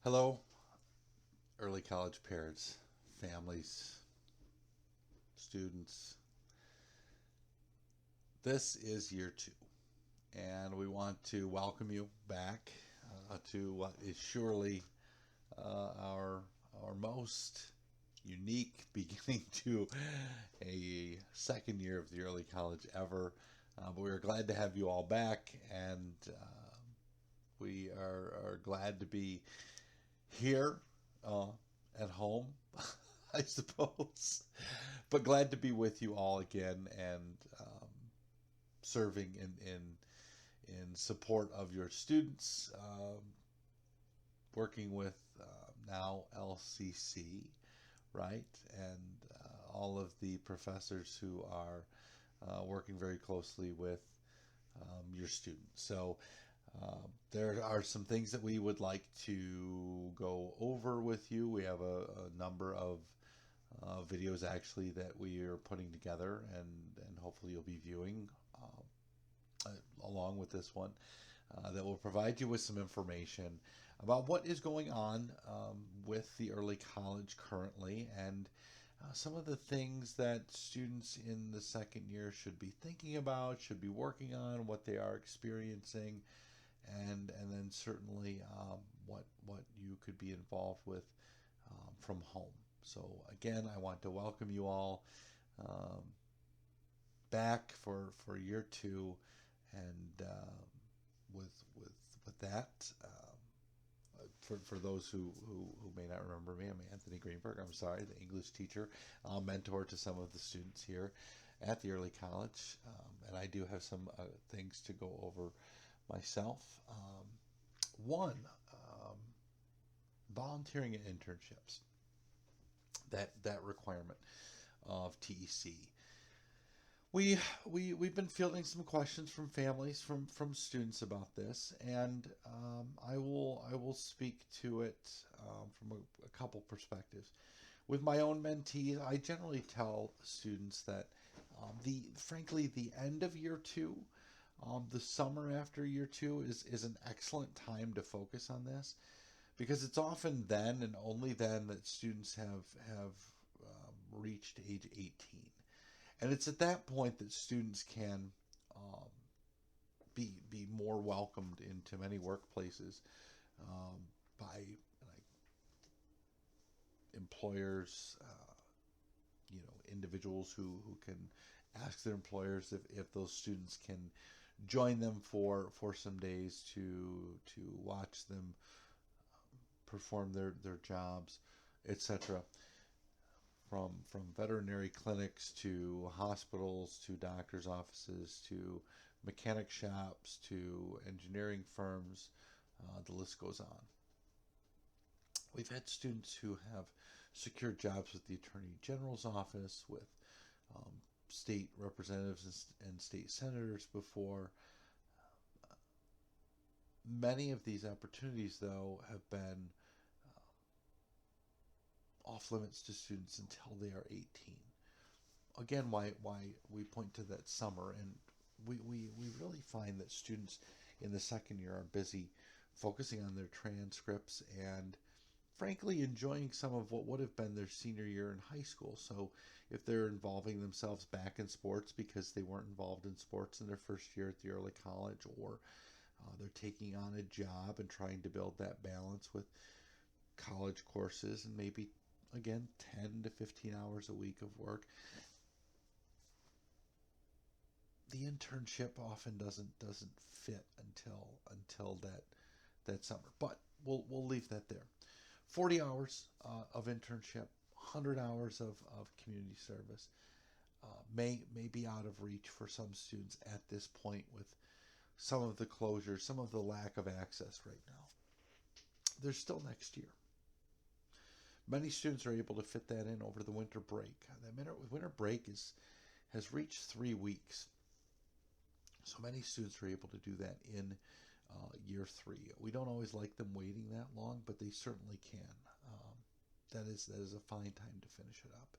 Hello, early college parents, families, students. This is year two, and we want to welcome you back to what is surely our most unique beginning to a second year of the early college ever. But we are glad to have you all back, and we are glad to be here uh, at home, I suppose. But glad to be with you all again and serving in support of your students, working with now LCC, right? And all of the professors who are working very closely with your students. So there are some things that we would like to go over with you. We have a number of videos actually that we are putting together, and hopefully you'll be viewing along with this one that will provide you with some information about what is going on with the early college currently, and some of the things that students in the second year should be thinking about, should be working on, what they are experiencing, and then certainly what you could be involved with from home. So again, I want to welcome you all um, back for year two, and with with with that. For those who may not remember me, I'm Anthony Greenburg. I'm sorry, the English teacher, mentor to some of the students here at the early college, and I do have some things to go over myself. One, volunteering at internships. That requirement of TEC. We've been fielding some questions from families, from students about this, and I will speak to it from a couple perspectives. With my own mentees, I generally tell students that frankly the end of year two, the summer after year two is an excellent time to focus on this, because it's often then and only then that students have reached age 18. And it's at that point that students can um, be more welcomed into many workplaces by like employers, individuals who can ask their employers if those students can join them for some days to watch them perform their jobs, etc. From veterinary clinics to hospitals to doctors' offices to mechanic shops to engineering firms, the list goes on. We've had students who have secured jobs with the Attorney General's office, with um, state representatives and state senators before. Many of these opportunities, though, have been off limits to students until they are 18. Again, why we point to that summer, and we really find that students in the second year are busy focusing on their transcripts and frankly enjoying some of what would have been their senior year in high school. So if they're involving themselves back in sports because they weren't involved in sports in their first year at the early college, or they're taking on a job and trying to build that balance with college courses and maybe again 10 to 15 hours a week of work, the internship often doesn't fit until that summer. But we'll leave that there. 40 hours of internship, 100 hours of community service may be out of reach for some students at this point, with some of the closures, some of the lack of access right now. There's still next year. Many students are able to fit that in over the winter break. The winter break has reached 3 weeks. So many students are able to do that in year three. We don't always like them waiting that long, but they certainly can. That is a fine time to finish it up.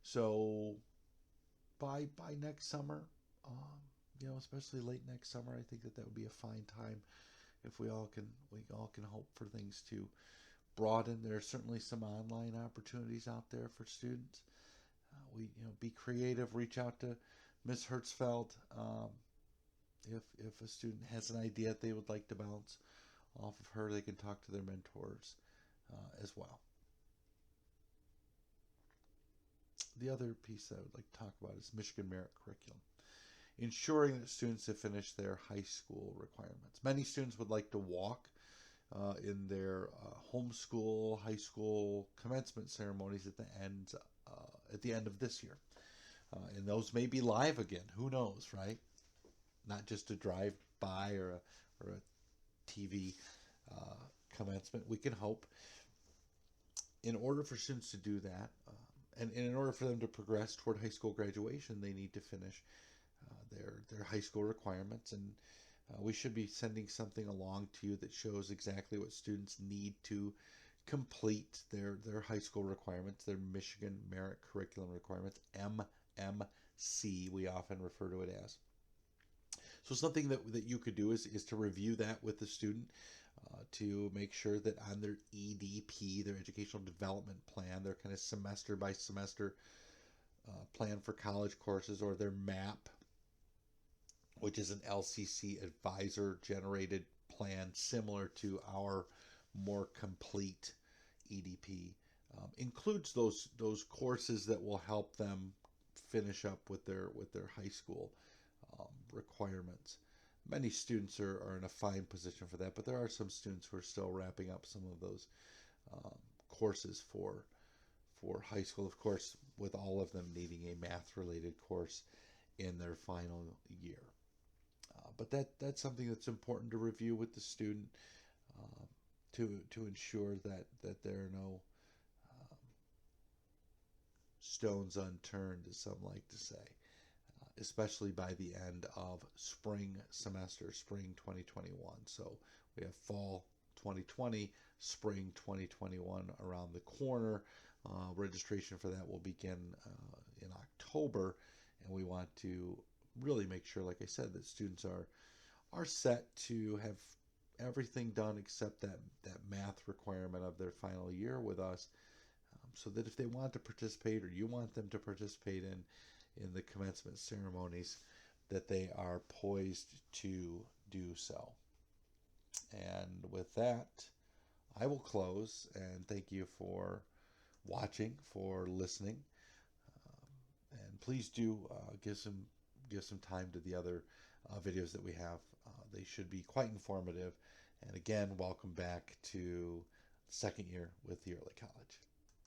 So by next summer, especially late next summer, I think that would be a fine time if we all can hope for things to broaden. There are certainly some online opportunities out there for students. Be creative. Reach out to Ms. Hertzfeld. If a student has an idea that they would like to bounce off of her, they can talk to their mentors as well. The other piece that I would like to talk about is Michigan Merit Curriculum. Ensuring that students have finished their high school requirements. Many students would like to walk in their homeschool, high school commencement ceremonies at the end of this year. And those may be live again. Who knows, right? Not just a drive-by or a TV commencement. We can hope. In order for students to do that, and in order for them to progress toward high school graduation, they need to finish their high school requirements. And we should be sending something along to you that shows exactly what students need to complete their high school requirements, their Michigan Merit Curriculum requirements, MMC, we often refer to it as. So something that you could do is to review that with the student to make sure that on their EDP, their Educational Development Plan, their kind of semester by semester plan for college courses, or their MAP, which is an LCC advisor generated plan similar to our more complete EDP, includes those courses that will help them finish up with their high school requirements. Many students are in a fine position for that, but there are some students who are still wrapping up some of those courses for high school, of course, with all of them needing a math-related course in their final year. But that's something that's important to review with the student to ensure that there are no stones unturned, as some like to say, especially by the end of spring semester, spring 2021. So we have fall 2020, spring 2021 around the corner. Registration for that will begin in October, and we want to really make sure, like I said, that students are set to have everything done except that math requirement of their final year with us, so that if they want to participate, or you want them to participate in the commencement ceremonies, that they are poised to do so. And with that, I will close and thank you for watching, for listening, and please do give some time to the other videos that we have. They should be quite informative. And again, welcome back to second year with the early college.